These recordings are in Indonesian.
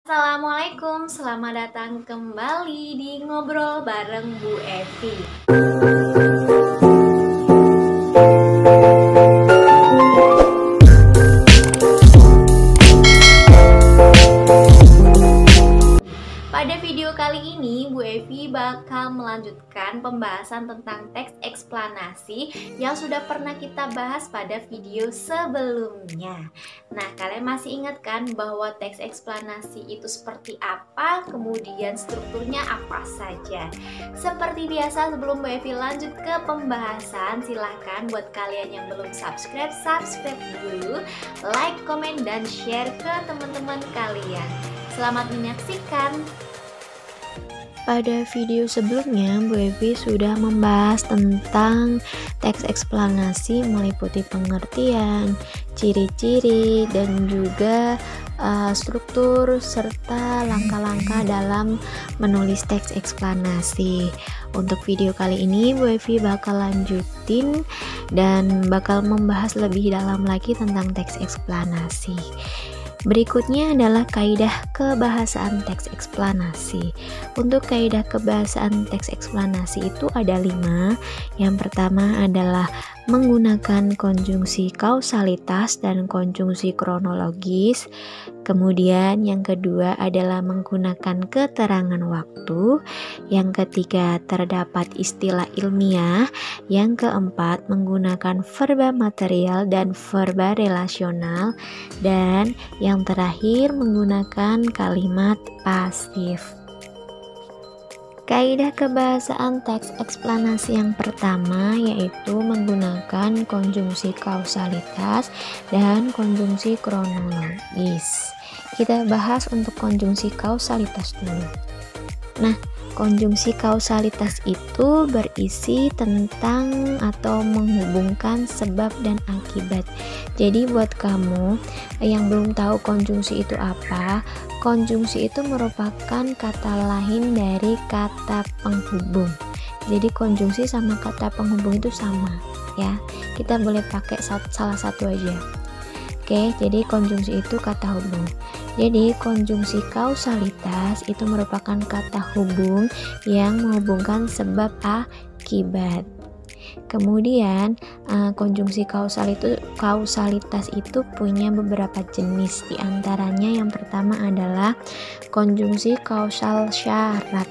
Assalamualaikum, selamat datang kembali di Ngobrol bareng Bu Evi. Pada video kali ini, Bu Evi bakal melanjutkan pembahasan tentang teks eksplanasi yang sudah pernah kita bahas pada video sebelumnya. Nah, kalian masih ingat kan bahwa teks eksplanasi itu seperti apa, kemudian strukturnya apa saja? Seperti biasa, sebelum Bu Evi lanjut ke pembahasan, silahkan buat kalian yang belum subscribe dulu, like, komen, dan share ke teman-teman kalian. Selamat menyaksikan. Pada video sebelumnya, Bu Evi sudah membahas tentang teks eksplanasi meliputi pengertian, ciri-ciri, dan juga struktur serta langkah-langkah dalam menulis teks eksplanasi. Untuk video kali ini, Bu Evi bakal lanjutin dan bakal membahas lebih dalam lagi tentang teks eksplanasi. Berikutnya adalah kaidah kebahasaan teks eksplanasi. Untuk kaidah kebahasaan teks eksplanasi itu ada 5. Yang pertama adalah menggunakan konjungsi kausalitas dan konjungsi kronologis. Kemudian yang kedua adalah menggunakan keterangan waktu. Yang ketiga terdapat istilah ilmiah. Yang keempat menggunakan verba material dan verba relasional. Dan yang terakhir menggunakan kalimat pasif. Kaidah kebahasaan teks eksplanasi yang pertama yaitu menggunakan konjungsi kausalitas dan konjungsi kronologis. Kita bahas untuk konjungsi kausalitas dulu. Nah, konjungsi kausalitas itu berisi tentang atau menghubungkan sebab dan akibat. Jadi buat kamu yang belum tahu konjungsi itu apa, konjungsi itu merupakan kata lain dari kata penghubung. Jadi konjungsi sama kata penghubung itu sama ya. Kita boleh pakai salah satu aja. Oke, jadi konjungsi itu kata hubung. Jadi konjungsi kausalitas itu merupakan kata hubung yang menghubungkan sebab akibat. Kemudian konjungsi kausalitas itu punya beberapa jenis. Di antaranya yang pertama adalah konjungsi kausal syarat.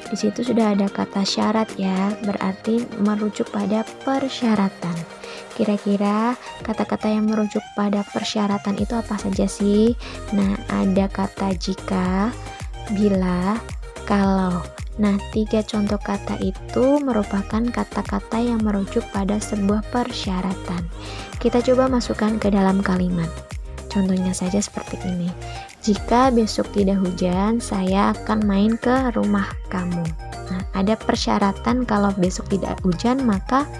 Di situ sudah ada kata syarat ya, berarti merujuk pada persyaratan. Kira-kira kata-kata yang merujuk pada persyaratan itu apa saja sih? Nah, ada kata jika, bila, kalau. Nah, 3 contoh kata itu merupakan kata-kata yang merujuk pada sebuah persyaratan. Kita coba masukkan ke dalam kalimat. Contohnya saja seperti ini. Jika besok tidak hujan, saya akan main ke rumah kamu. Nah, ada persyaratan kalau besok tidak hujan, maka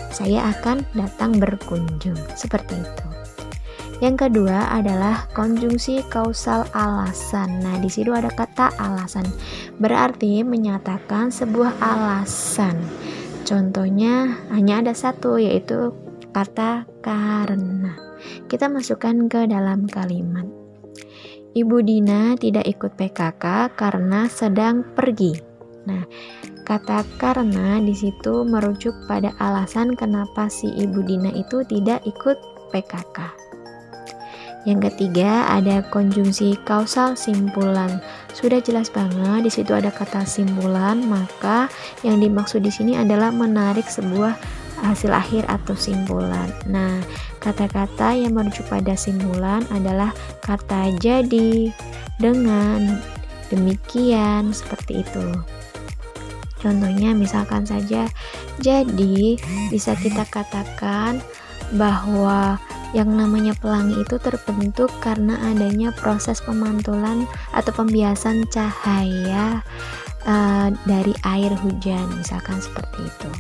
saya akan datang berkunjung. Seperti itu. Yang kedua adalah konjungsi kausal alasan. Nah, di situ ada kata alasan. Berarti menyatakan sebuah alasan. Contohnya hanya ada satu, yaitu kata karena. Kita masukkan ke dalam kalimat. Ibu Dina tidak ikut PKK karena sedang pergi. Nah, kata karena di situ merujuk pada alasan kenapa si Ibu Dina itu tidak ikut PKK. Yang ketiga ada konjungsi kausal simpulan. Sudah jelas banget di situ ada kata simpulan, maka yang dimaksud di sini adalah menarik sebuah hasil akhir atau simpulan. Nah, kata-kata yang merujuk pada simpulan adalah kata jadi, dengan, demikian, seperti itu. Contohnya misalkan saja, jadi bisa kita katakan bahwa yang namanya pelangi itu terbentuk karena adanya proses pemantulan atau pembiasan cahaya dari air hujan, misalkan seperti itu.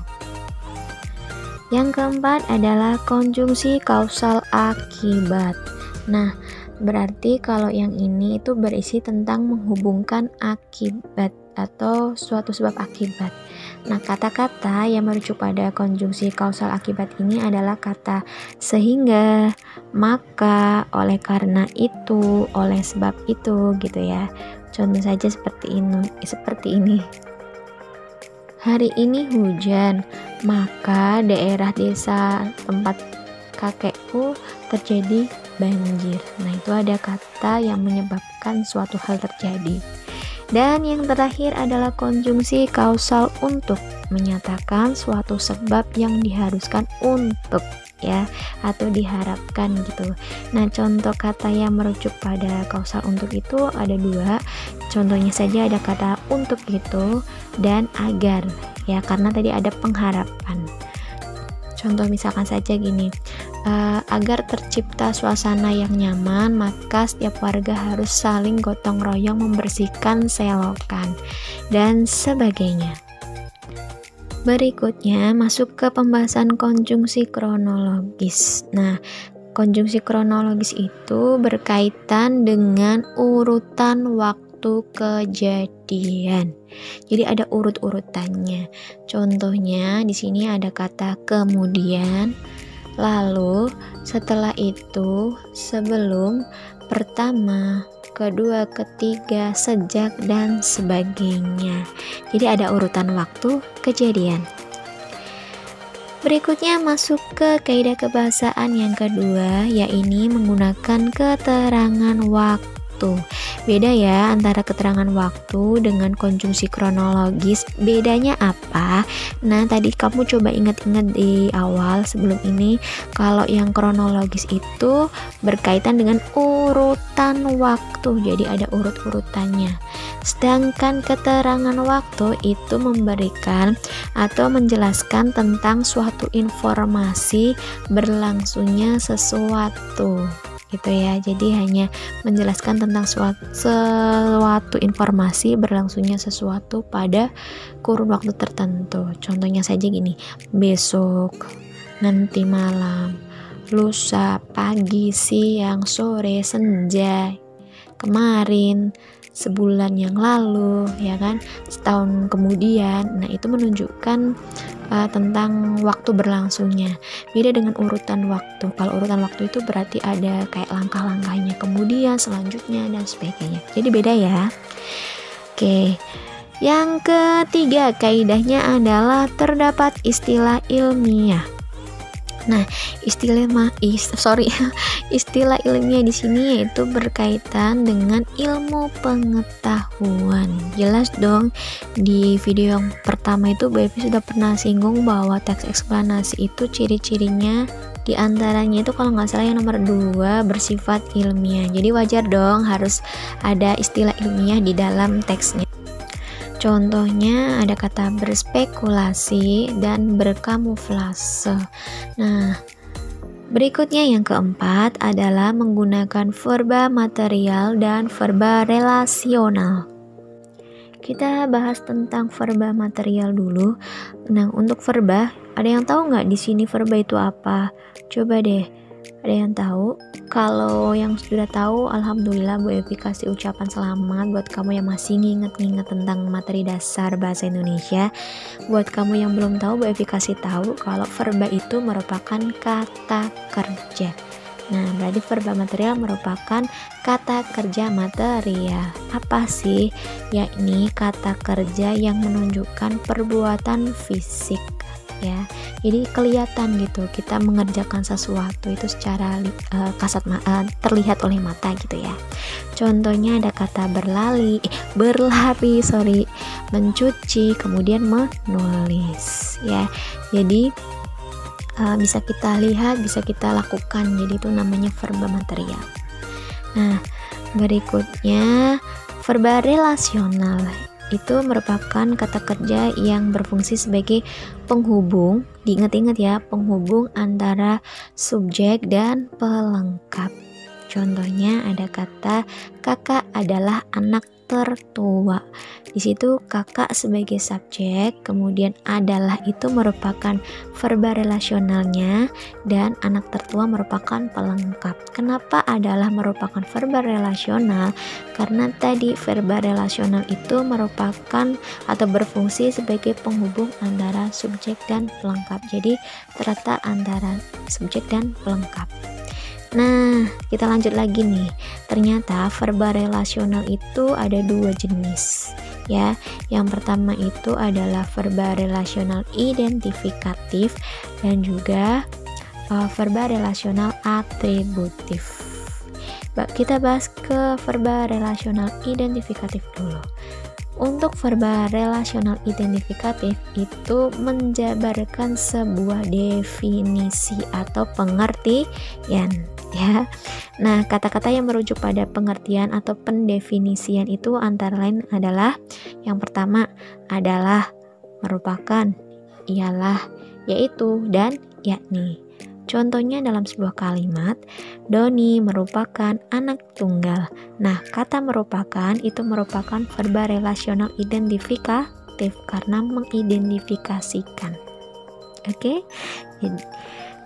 Yang keempat adalah konjungsi kausal akibat. Nah, berarti kalau yang ini itu berisi tentang menghubungkan akibat. atau suatu sebab akibat. Nah, kata-kata yang merujuk pada konjungsi kausal akibat ini adalah kata sehingga, maka, oleh karena itu, oleh sebab itu gitu ya. Contoh saja seperti ini. Hari ini hujan, maka daerah desa tempat kakekku terjadi banjir. Nah, itu ada kata yang menyebabkan suatu hal terjadi. Dan yang terakhir adalah konjungsi kausal untuk, menyatakan suatu sebab yang diharuskan untuk ya, atau diharapkan gitu. Nah, contoh kata yang merujuk pada kausal untuk itu ada 2. Contohnya saja ada kata untuk itu dan agar ya, karena tadi ada pengharapan. Contoh misalkan saja gini, agar tercipta suasana yang nyaman, maka setiap warga harus saling gotong royong membersihkan selokan dan sebagainya. Berikutnya masuk ke pembahasan konjungsi kronologis. Nah, konjungsi kronologis itu berkaitan dengan urutan waktu kejadian. Jadi ada urut-urutannya. Contohnya di sini ada kata kemudian, lalu, setelah itu, sebelum, pertama, kedua, ketiga, sejak, dan sebagainya. Jadi ada urutan waktu kejadian. Berikutnya masuk ke kaidah kebahasaan yang kedua, yaitu menggunakan keterangan waktu. Beda ya antara keterangan waktu dengan konjungsi kronologis. Bedanya apa? Nah, tadi kamu coba ingat-ingat di awal sebelum ini, kalau yang kronologis itu berkaitan dengan urutan waktu. Jadi ada urut-urutannya. Sedangkan keterangan waktu itu memberikan atau menjelaskan tentang suatu informasi berlangsungnya sesuatu gitu ya. Jadi hanya menjelaskan tentang suatu informasi berlangsungnya sesuatu pada kurun waktu tertentu. Contohnya saja gini, besok, nanti malam, lusa, pagi, siang, sore, senja, kemarin, sebulan yang lalu, ya kan, setahun kemudian. Nah, itu menunjukkan tentang waktu berlangsungnya. Beda dengan urutan waktu. Kalau urutan waktu itu berarti ada kayak langkah-langkahnya, kemudian selanjutnya dan sebagainya. Jadi beda ya. Oke. Yang ketiga kaidahnya adalah terdapat istilah ilmiah. Nah, istilah ilmiah di sini yaitu berkaitan dengan ilmu pengetahuan. Jelas dong, di video yang pertama itu Bu Evi sudah pernah singgung bahwa teks eksplanasi itu ciri-cirinya diantaranya itu kalau nggak salah yang nomor 2 bersifat ilmiah. Jadi wajar dong harus ada istilah ilmiah di dalam teksnya. Contohnya ada kata berspekulasi dan berkamuflase. Nah, berikutnya yang keempat adalah menggunakan verba material dan verba relasional. Kita bahas tentang verba material dulu. Nah, untuk verba, ada yang tahu nggak di sini verba itu apa? Coba deh, ada yang tahu? Kalau yang sudah tahu, alhamdulillah Bu Evi kasih ucapan selamat buat kamu yang masih nginget-nginget tentang materi dasar bahasa Indonesia. Buat kamu yang belum tahu, Bu Evi kasih tahu kalau verba itu merupakan kata kerja. Nah, berarti verba material merupakan kata kerja material. Apa sih? Yakni kata kerja yang menunjukkan perbuatan fisik. Ya, jadi kelihatan gitu kita mengerjakan sesuatu itu secara kasat terlihat oleh mata gitu ya. Contohnya ada kata berlari, mencuci, kemudian menulis ya. Jadi bisa kita lihat, bisa kita lakukan. Jadi itu namanya verba material. Nah, berikutnya verba relasional. Itu merupakan kata kerja yang berfungsi sebagai penghubung, diingat-ingat ya, penghubung antara subjek dan pelengkap. Contohnya ada kata kakak adalah anak tertua. Di situ kakak sebagai subjek, kemudian adalah itu merupakan verba relasionalnya, dan anak tertua merupakan pelengkap. Kenapa adalah merupakan verba relasional? Karena tadi verba relasional itu merupakan atau berfungsi sebagai penghubung antara subjek dan pelengkap. Jadi terletak antara subjek dan pelengkap. Nah, kita lanjut lagi nih. Ternyata verba relasional itu ada dua jenis, ya. Yang pertama itu adalah verba relasional identifikatif dan juga verba relasional atributif. Kita bahas ke verba relasional identifikatif dulu. Untuk verba relasional identifikatif itu menjabarkan sebuah definisi atau pengertian, ya. Nah, kata-kata yang merujuk pada pengertian atau pendefinisian itu antara lain adalah yang pertama adalah, merupakan, ialah, yaitu, dan yakni. Contohnya dalam sebuah kalimat, Doni merupakan anak tunggal. Nah, kata merupakan itu merupakan verba relasional identifikatif karena mengidentifikasikan. Oke?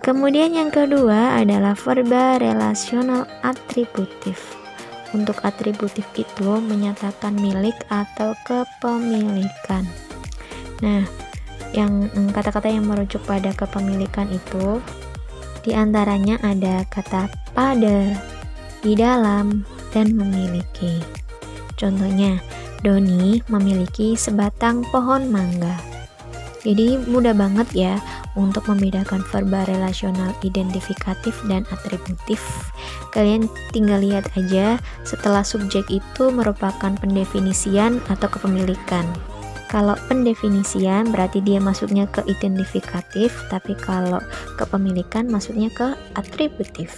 Kemudian yang kedua adalah verba relasional atributif. Untuk atributif itu menyatakan milik atau kepemilikan. Nah, yang kata-kata yang merujuk pada kepemilikan itu di antaranya ada kata pada, di dalam, dan memiliki. Contohnya, Doni memiliki sebatang pohon mangga. Jadi mudah banget ya untuk membedakan verba relasional identifikatif dan atributif. Kalian tinggal lihat aja setelah subjek itu merupakan pendefinisian atau kepemilikan. Kalau pendefinisian berarti dia masuknya ke identifikatif, tapi kalau kepemilikan masuknya ke atributif.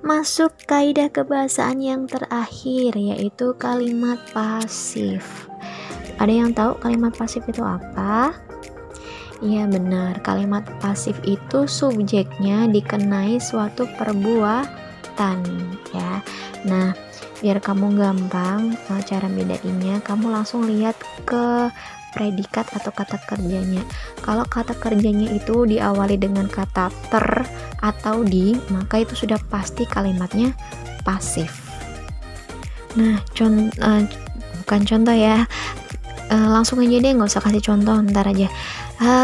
Masuk kaidah kebahasaan yang terakhir, yaitu kalimat pasif. Ada yang tahu kalimat pasif itu apa? Iya benar, kalimat pasif itu subjeknya dikenai suatu perbuatan, ya. Nah, biar kamu gampang cara bedainnya, kamu langsung lihat ke predikat atau kata kerjanya. Kalau kata kerjanya itu diawali dengan kata ter atau di, maka itu sudah pasti kalimatnya pasif. Nah, bukan contoh ya, langsung aja deh, nggak usah kasih contoh, ntar aja.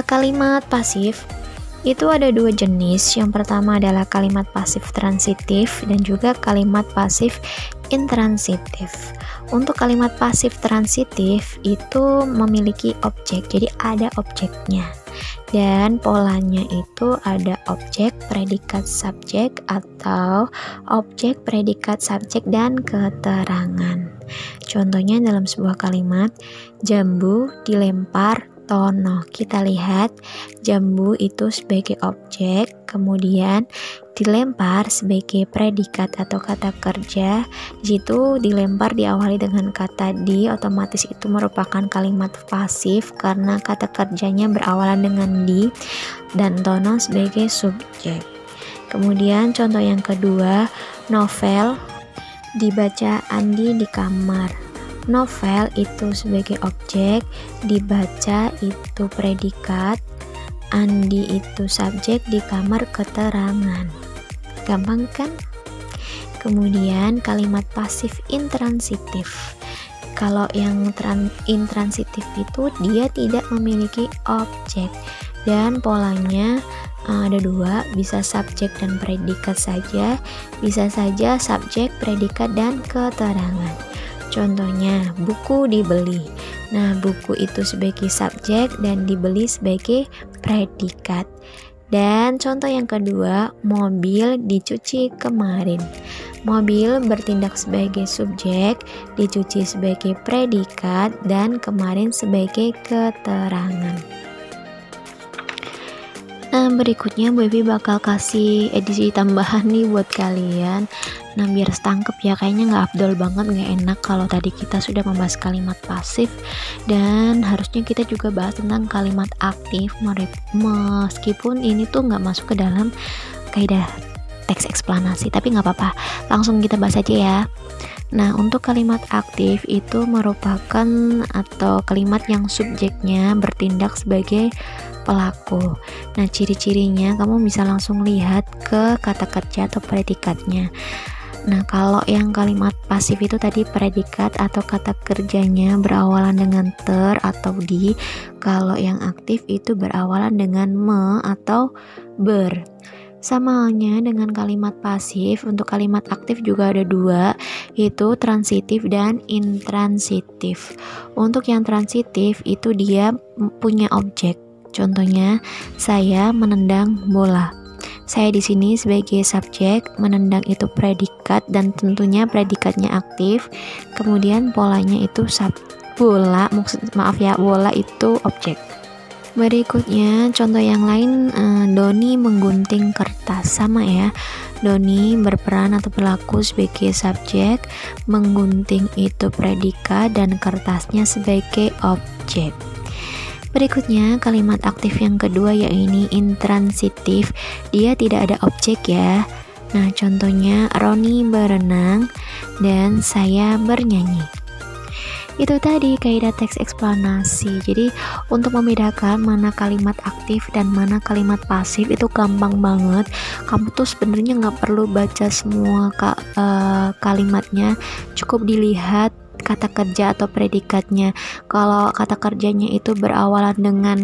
Kalimat pasif itu ada dua jenis. Yang pertama adalah kalimat pasif transitif dan juga kalimat pasif intransitif. Untuk kalimat pasif transitif itu memiliki objek, jadi ada objeknya. Dan polanya itu ada objek, predikat, subjek, atau objek, predikat, subjek, dan keterangan. Contohnya dalam sebuah kalimat, jambu dilempar Tono. Kita lihat jambu itu sebagai objek, kemudian dilempar sebagai predikat atau kata kerja. Di situ dilempar diawali dengan kata di, otomatis itu merupakan kalimat pasif karena kata kerjanya berawalan dengan di, dan Tono sebagai subjek. Kemudian contoh yang kedua, novel dibaca Andi di kamar. Novel itu sebagai objek, dibaca itu predikat, Andi itu subjek, di kamar keterangan. Gampang kan? Kemudian kalimat pasif intransitif. Kalau yang intransitif itu dia tidak memiliki objek dan polanya ada dua, bisa subjek dan predikat saja, bisa saja subjek, predikat, dan keterangan. Contohnya, buku dibeli. Nah, buku itu sebagai subjek dan dibeli sebagai predikat. Dan contoh yang kedua, mobil dicuci kemarin. Mobil bertindak sebagai subjek, dicuci sebagai predikat, dan kemarin sebagai keterangan. Nah, berikutnya Bu Evi bakal kasih edisi tambahan nih buat kalian. Nah, biar setangkep ya, kayaknya nggak afdol banget, nggak enak kalau tadi kita sudah membahas kalimat pasif, dan harusnya kita juga bahas tentang kalimat aktif, meskipun ini tuh nggak masuk ke dalam kaidah teks eksplanasi, tapi nggak apa-apa, langsung kita bahas aja ya. Nah, untuk kalimat aktif itu merupakan atau kalimat yang subjeknya bertindak sebagai pelaku. Nah, ciri-cirinya kamu bisa langsung lihat ke kata kerja atau predikatnya. Nah, kalau yang kalimat pasif itu tadi predikat atau kata kerjanya berawalan dengan ter atau di. Kalau yang aktif itu berawalan dengan me atau ber. Sama halnya dengan kalimat pasif, untuk kalimat aktif juga ada dua, yaitu transitif dan intransitif. Untuk yang transitif itu dia punya objek. Contohnya, saya menendang bola. Saya di sini sebagai subjek, menendang itu predikat dan tentunya predikatnya aktif. Kemudian polanya itu bola, bola itu objek. Berikutnya contoh yang lain, Doni menggunting kertas. Sama ya, Doni berperan atau berlaku sebagai subjek, menggunting itu predikat dan kertasnya sebagai objek. Berikutnya kalimat aktif yang kedua yaitu intransitif. Dia tidak ada objek ya. Nah, contohnya Roni berenang dan saya bernyanyi. Itu tadi kaidah teks eksplanasi. Jadi untuk membedakan mana kalimat aktif dan mana kalimat pasif itu gampang banget. Kamu tuh sebenarnya nggak perlu baca semua kalimatnya, cukup dilihat kata kerja atau predikatnya. Kalau kata kerjanya itu berawalan dengan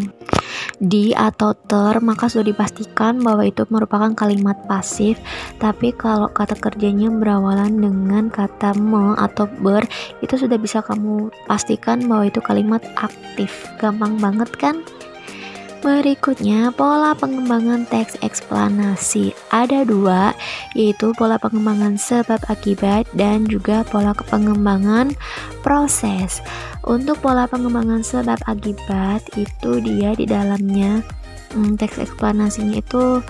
di atau ter, maka sudah dipastikan bahwa itu merupakan kalimat pasif. Tapi kalau kata kerjanya berawalan dengan kata me atau ber, itu sudah bisa kamu pastikan bahwa itu kalimat aktif. Gampang banget kan? Berikutnya, pola pengembangan teks eksplanasi. Ada dua, yaitu pola pengembangan sebab akibat dan juga pola pengembangan proses. Untuk pola pengembangan sebab akibat itu dia di dalamnya teks eksplanasinya itu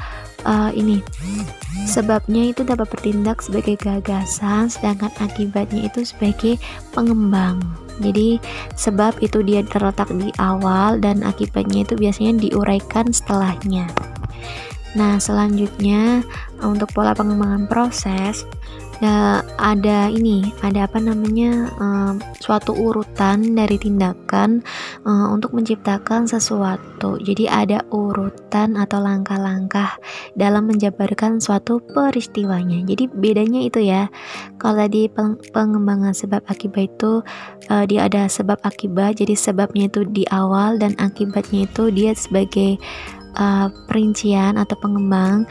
ini sebabnya itu dapat bertindak sebagai gagasan, sedangkan akibatnya itu sebagai pengembang. Jadi sebab itu dia terletak di awal dan akibatnya itu biasanya diuraikan setelahnya. Nah, selanjutnya untuk pola pengembangan proses ada suatu urutan dari tindakan untuk menciptakan sesuatu. Jadi ada urutan atau langkah-langkah dalam menjabarkan suatu peristiwanya. Jadi bedanya itu ya. Kalau di pengembangan sebab akibat itu dia ada sebab akibat. Jadi sebabnya itu di awal dan akibatnya itu dia sebagai perincian atau pengembang.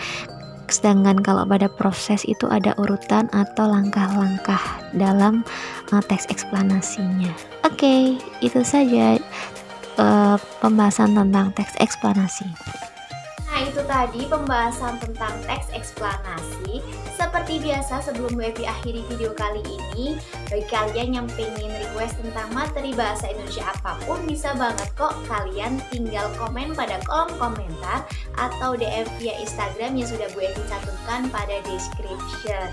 Sedangkan kalau pada proses itu ada urutan atau langkah-langkah dalam teks eksplanasinya. Oke, itu saja pembahasan tentang teks eksplanasi. Nah, itu tadi pembahasan tentang teks eksplanasi. Seperti biasa, sebelum Bu Evi akhiri video kali ini, bagi kalian yang pengen request tentang materi bahasa Indonesia apapun, bisa banget kok kalian tinggal komen pada kolom komentar atau DM via Instagram yang sudah Bu Evi cantumkan pada description.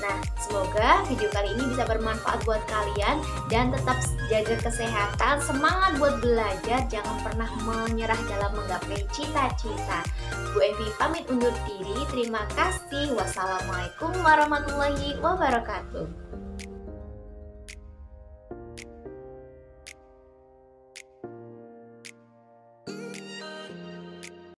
Nah, semoga video kali ini bisa bermanfaat buat kalian dan tetap jaga kesehatan, semangat buat belajar, jangan pernah menyerah dalam menggapai cita-cita. Bu Evi pamit undur diri, terima kasih. Wassalamualaikum warahmatullahi wabarakatuh.